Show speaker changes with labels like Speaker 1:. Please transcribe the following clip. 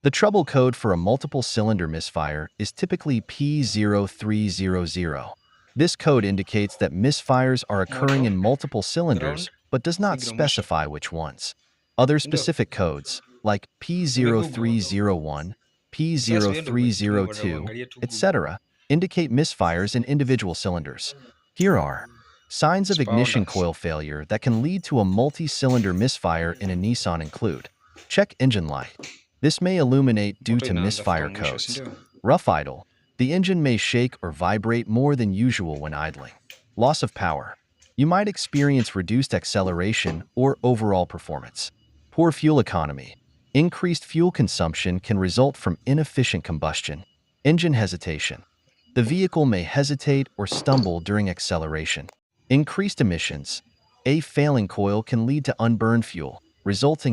Speaker 1: The trouble code for a multiple-cylinder misfire is typically P0300. This code indicates that misfires are occurring
Speaker 2: motor,
Speaker 1: in multiple cylinders,
Speaker 2: ground,
Speaker 1: but does not
Speaker 2: signal motion.
Speaker 1: specify which ones. Other
Speaker 2: Entendeu?
Speaker 1: specific codes, like
Speaker 2: Vê Google.
Speaker 1: P0301,
Speaker 2: Estás vendo, velho? Tu
Speaker 1: P0302,
Speaker 2: arrebancaria tu Google.
Speaker 1: etc., indicate misfires in individual cylinders. Here are signs of ignition
Speaker 2: Spawnas.
Speaker 1: coil failure that can lead to a multi-cylinder misfire in a Nissan include: check engine light. This may illuminate due
Speaker 2: Botei
Speaker 1: to
Speaker 2: nada,
Speaker 1: misfire
Speaker 2: ficou um murcho assim,
Speaker 1: codes.
Speaker 2: deu.
Speaker 1: Rough idle. The engine may shake or vibrate more than usual when idling. Loss of power. You might experience reduced acceleration or overall performance. Poor fuel economy. Increased fuel consumption can result from inefficient combustion. Engine hesitation. The vehicle may hesitate or stumble during acceleration. Increased emissions. A failing coil can lead to unburned fuel, resulting